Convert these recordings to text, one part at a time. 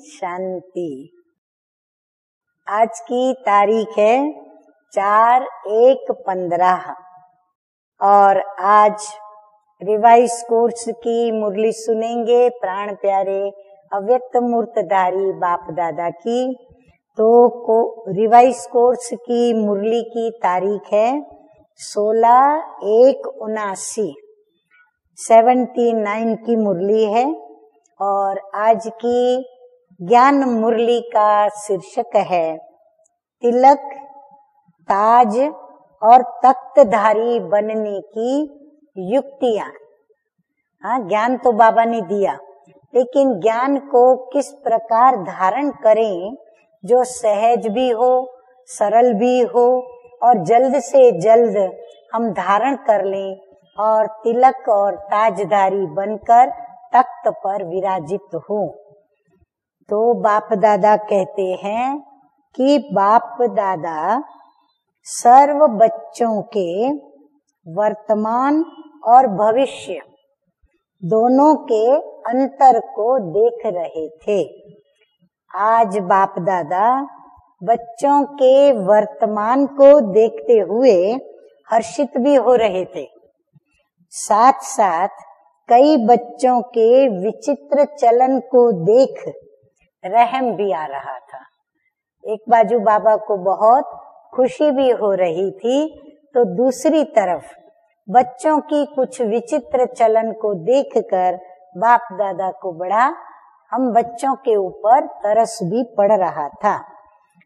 शांति। आज की तारीख है 4/1/15 और आज रिवाइज कोर्स की मुरली सुनेंगे प्राण प्यारे अव्यक्त मूर्तधारी बाप दादा की। तो रिवाइज कोर्स की मुरली की तारीख है 16/1/79 79 की मुरली है और आज की ज्ञान मुरली का शीर्षक है तिलक, ताज और तख्तधारी बनने की युक्तियां। हाँ, ज्ञान तो बाबा ने दिया, लेकिन ज्ञान को किस प्रकार धारण करें जो सहज भी हो, सरल भी हो और जल्द से जल्द हम धारण कर लें और तिलक और ताजधारी बनकर तख्त पर विराजित हो। तो बाप दादा कहते हैं कि बाप दादा सर्व बच्चों के वर्तमान और भविष्य दोनों के अंतर को देख रहे थे। आज बाप दादा बच्चों के वर्तमान को देखते हुए हर्षित भी हो रहे थे, साथ साथ कई बच्चों के विचित्र चलन को देख रहम भी आ रहा था। एक बाजू बाबा को बहुत खुशी भी हो रही थी, तो दूसरी तरफ बच्चों की कुछ विचित्र चलन को देखकर बाप दादा को बड़ा हम बच्चों के ऊपर तरस भी पड़ रहा था।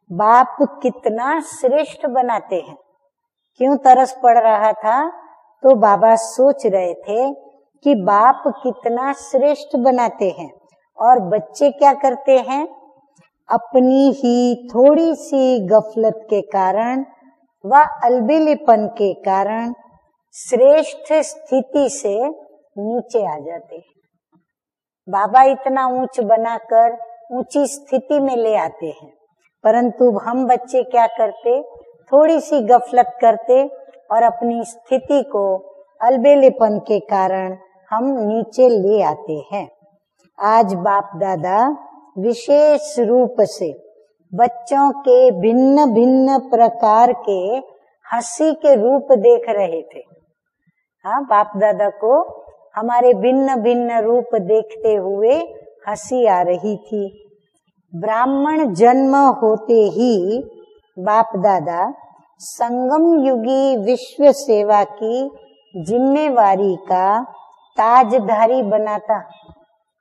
बाप कितना श्रेष्ठ बनाते हैं, क्यों तरस पड़ रहा था? तो बाबा सोच रहे थे कि बाप कितना श्रेष्ठ बनाते हैं और बच्चे क्या करते हैं, अपनी ही थोड़ी सी गफलत के कारण व अलबेलेपन के कारण श्रेष्ठ स्थिति से नीचे आ जाते हैं। बाबा इतना ऊंच बनाकर ऊंची स्थिति में ले आते हैं, परंतु हम बच्चे क्या करते, थोड़ी सी गफलत करते और अपनी स्थिति को अलबेलेपन के कारण हम नीचे ले आते हैं। आज बाप दादा विशेष रूप से बच्चों के भिन्न भिन्न प्रकार के हंसी के रूप देख रहे थे। हाँ, बाप दादा को हमारे भिन्न भिन्न रूप देखते हुए हंसी आ रही थी। ब्राह्मण जन्म होते ही बाप दादा संगम युगी विश्व सेवा की जिम्मेवारी का ताजधारी बनाता।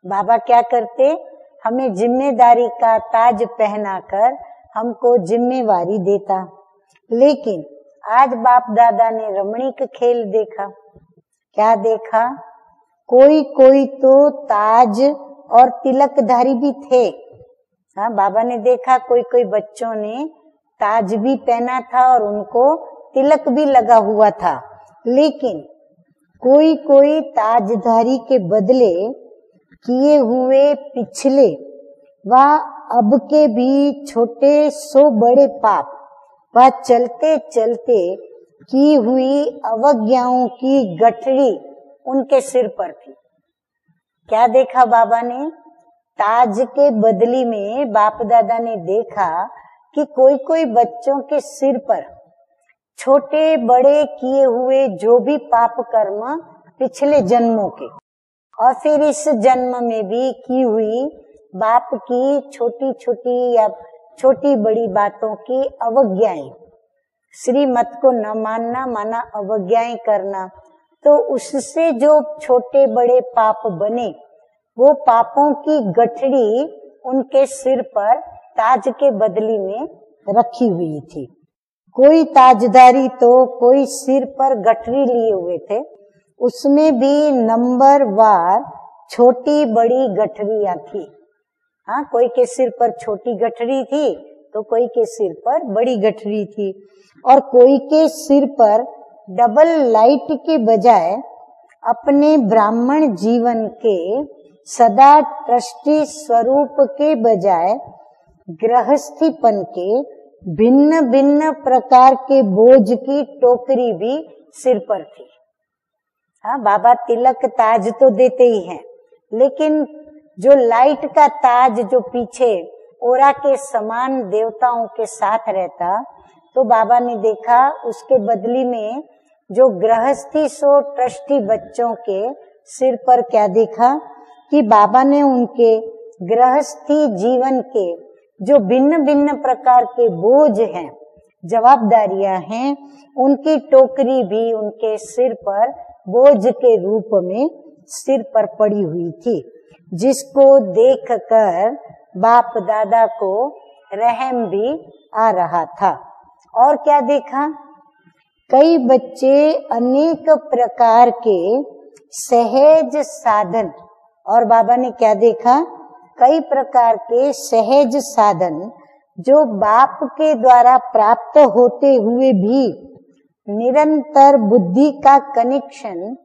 बाबा क्या करते, हमें जिम्मेदारी का ताज पहनाकर हमको जिम्मेवारी देता। लेकिन आज बाप दादा ने रमणीक खेल देखा। क्या देखा? कोई कोई तो ताज और तिलकधारी भी थे। हाँ, बाबा ने देखा कोई कोई बच्चों ने ताज भी पहना था और उनको तिलक भी लगा हुआ था, लेकिन कोई कोई ताजधारी के बदले किए हुए पिछले व अब के भी छोटे सो बड़े पाप व चलते चलते की हुई अवज्ञाओं की गठरी उनके सिर पर थी। क्या देखा बाबा ने? ताज के बदली में बाप दादा ने देखा कि कोई कोई बच्चों के सिर पर छोटे बड़े किए हुए जो भी पाप कर्म पिछले जन्मों के और फिर इस जन्म में भी की हुई बाप की छोटी छोटी या छोटी बड़ी बातों की अवज्ञाएं, श्रीमत को न मानना माना अवज्ञाएं करना, तो उससे जो छोटे बड़े पाप बने वो पापों की गठड़ी उनके सिर पर ताज के बदली में रखी हुई थी। कोई ताजदारी तो कोई सिर पर गठरी लिए हुए थे, उसमें भी नंबरवार छोटी बड़ी गठरियां थी। हाँ, कोई के सिर पर छोटी गठरी थी तो कोई के सिर पर बड़ी गठरी थी और कोई के सिर पर डबल लाइट के बजाय अपने ब्राह्मण जीवन के सदा ट्रस्टी स्वरूप के बजाय गृहस्थीपन के भिन्न भिन्न प्रकार के बोझ की टोकरी भी सिर पर थी। हाँ, बाबा तिलक ताज तो देते ही हैं, लेकिन जो लाइट का ताज जो पीछे ओरा के समान देवताओं के साथ रहता, तो बाबा ने देखा उसके बदली में जो गृहस्थी सो ट्रस्टी बच्चों के सिर पर क्या देखा कि बाबा ने उनके गृहस्थी जीवन के जो भिन्न भिन्न प्रकार के बोझ हैं, जवाबदारियां हैं, उनकी टोकरी भी उनके सिर पर बोझ के रूप में सिर पर पड़ी हुई थी, जिसको देखकर बाप दादा को रहम भी आ रहा था। और क्या देखा, कई बच्चे अनेक प्रकार के सहज साधन, और बाबा ने क्या देखा, कई प्रकार के सहज साधन जो बाप के द्वारा प्राप्त होते हुए भी निरंतर बुद्धि का कनेक्शन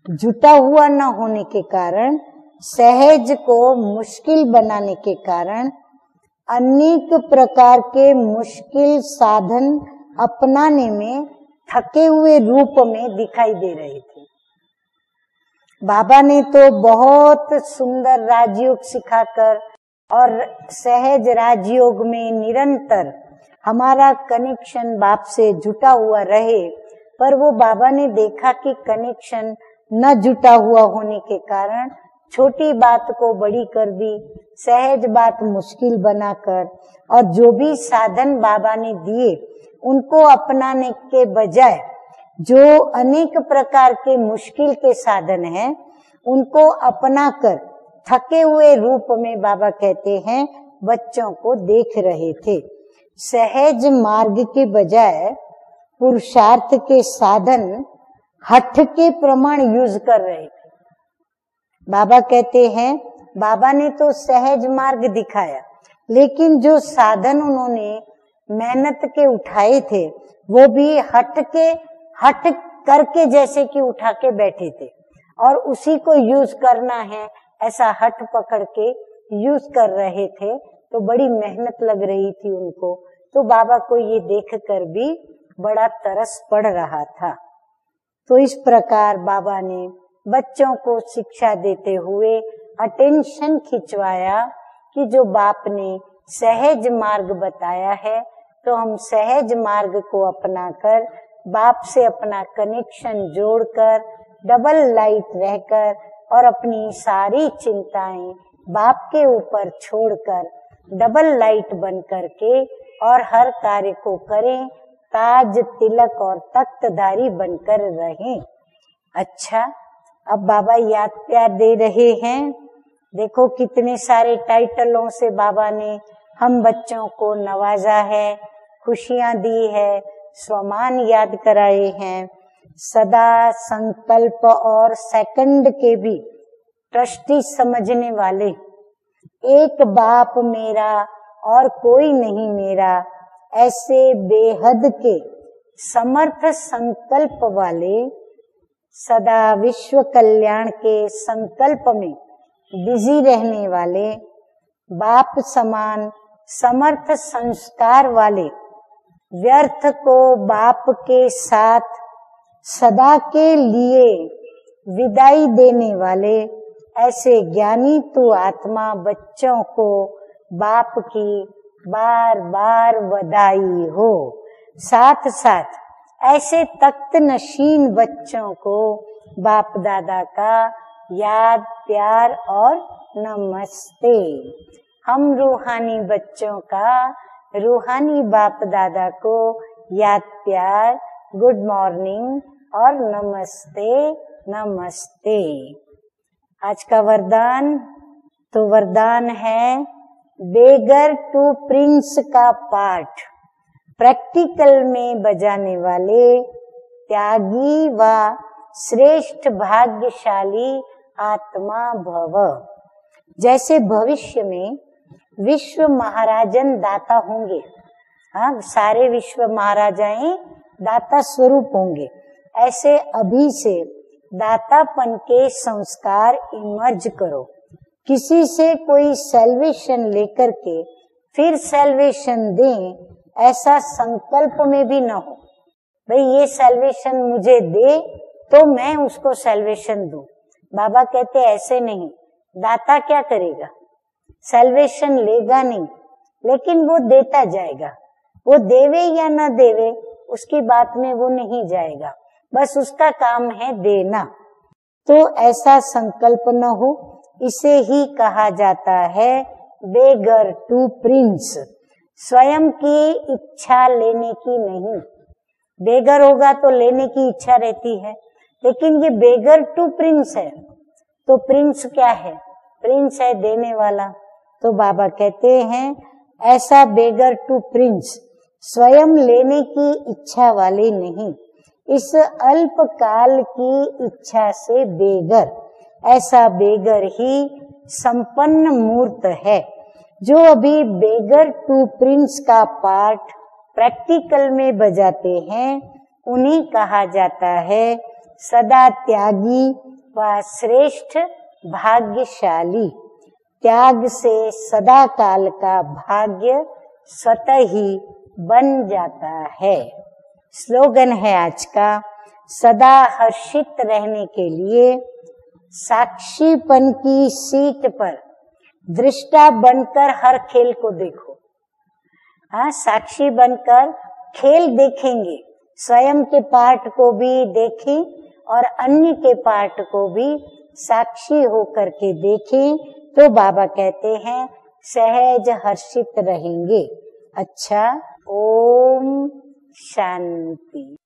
जुटा हुआ न होने के कारण, सहज को मुश्किल बनाने के कारण अनेक प्रकार के मुश्किल साधन अपनाने में थके हुए रूप में दिखाई दे रहे थे। बाबा ने तो बहुत सुंदर राजयोग सिखाकर और सहज राजयोग में निरंतर हमारा कनेक्शन बाप से जुटा हुआ रहे, पर वो बाबा ने देखा कि कनेक्शन न जुटा हुआ होने के कारण छोटी बात को बड़ी कर दी, सहज बात मुश्किल बनाकर, और जो भी साधन बाबा ने दिए उनको अपनाने के बजाय जो अनेक प्रकार के मुश्किल के साधन हैं उनको अपनाकर थके हुए रूप में बाबा कहते हैं बच्चों को देख रहे थे। सहज मार्ग के बजाय पुरुषार्थ के साधन हठ के प्रमाण यूज कर रहे थे। बाबा कहते हैं बाबा ने तो सहज मार्ग दिखाया, लेकिन जो साधन उन्होंने मेहनत के उठाए थे वो भी हट करके जैसे कि उठा के बैठे थे, और उसी को यूज करना है ऐसा हट पकड़ के यूज कर रहे थे, तो बड़ी मेहनत लग रही थी उनको। तो बाबा को ये देखकर भी बड़ा तरस पड़ रहा था। तो इस प्रकार बाबा ने बच्चों को शिक्षा देते हुए अटेंशन खिंचवाया कि जो बाप ने सहज मार्ग बताया है, तो हम सहज मार्ग को अपनाकर बाप से अपना कनेक्शन जोड़कर डबल लाइट रहकर और अपनी सारी चिंताएं बाप के ऊपर छोड़कर डबल लाइट बन करके और हर कार्य को करें, ताज तिलक और तख्तधारी बनकर रहें। अच्छा, अब बाबा याद प्यार दे रहे हैं। देखो कितने सारे टाइटलों से बाबा ने हम बच्चों को नवाजा है, खुशियां दी है, स्वमान याद कराए हैं, सदा संकल्प और सेकंड के भी ट्रस्टी समझने वाले, एक बाप मेरा और कोई नहीं मेरा, ऐसे बेहद के समर्थ संकल्प वाले, सदा विश्व कल्याण के संकल्प में बिजी रहने वाले, बाप समान समर्थ संस्कार वाले, व्यर्थ को बाप के साथ सदा के लिए विदाई देने वाले, ऐसे ज्ञानी तू आत्मा बच्चों को बाप की बार बार बधाई हो। साथ साथ ऐसे तख्त नशीन बच्चों को बाप दादा का याद प्यार और नमस्ते। हम रूहानी बच्चों का रूहानी बाप दादा को याद प्यार, गुड मॉर्निंग और नमस्ते नमस्ते। आज का वरदान, तो वरदान है बेगर टू प्रिंस का पाठ प्रैक्टिकल में बजाने वाले त्यागी व श्रेष्ठ भाग्यशाली आत्मा भव। जैसे भविष्य में विश्व महाराजन दाता होंगे, हाँ, सारे विश्व महाराजाएं दाता स्वरूप होंगे, ऐसे अभी से दातापन के संस्कार इमर्ज करो। किसी से कोई सैल्वेशन लेकर के फिर सैल्वेशन दें, ऐसा संकल्प में भी न हो। भाई ये सैल्वेशन मुझे दे तो मैं उसको सैल्वेशन दूं। बाबा कहते ऐसे नहीं, दाता क्या करेगा? सैल्वेशन लेगा नहीं, लेकिन वो देता जाएगा। वो देवे या न देवे उसकी बात में वो नहीं जाएगा, बस उसका काम है देना। तो ऐसा संकल्प न हो, इसे ही कहा जाता है बेगर टू प्रिंस। स्वयं की इच्छा लेने की नहीं। बेगर होगा तो लेने की इच्छा रहती है, लेकिन ये बेगर टू प्रिंस है। तो प्रिंस क्या है? प्रिंस है देने वाला। तो बाबा कहते हैं ऐसा बेगर टू प्रिंस, स्वयं लेने की इच्छा वाले नहीं, इस अल्पकाल की इच्छा से बेगर। ऐसा बेगर ही संपन्न मूर्त है। जो अभी बेगर टू प्रिंस का पार्ट प्रैक्टिकल में बजाते हैं, उन्हें कहा जाता है सदा त्यागी व श्रेष्ठ भाग्यशाली। त्याग से सदा काल का भाग्य स्वतः ही बन जाता है। स्लोगन है आज का, सदा हर्षित रहने के लिए साक्षीपन की सीट पर दृष्टा बनकर हर खेल को देखो। हाँ, साक्षी बनकर खेल देखेंगे, स्वयं के पार्ट को भी देखें और अन्य के पार्ट को भी साक्षी होकर के देखें, तो बाबा कहते हैं सहज हर्षित रहेंगे। अच्छा, ओम शांति।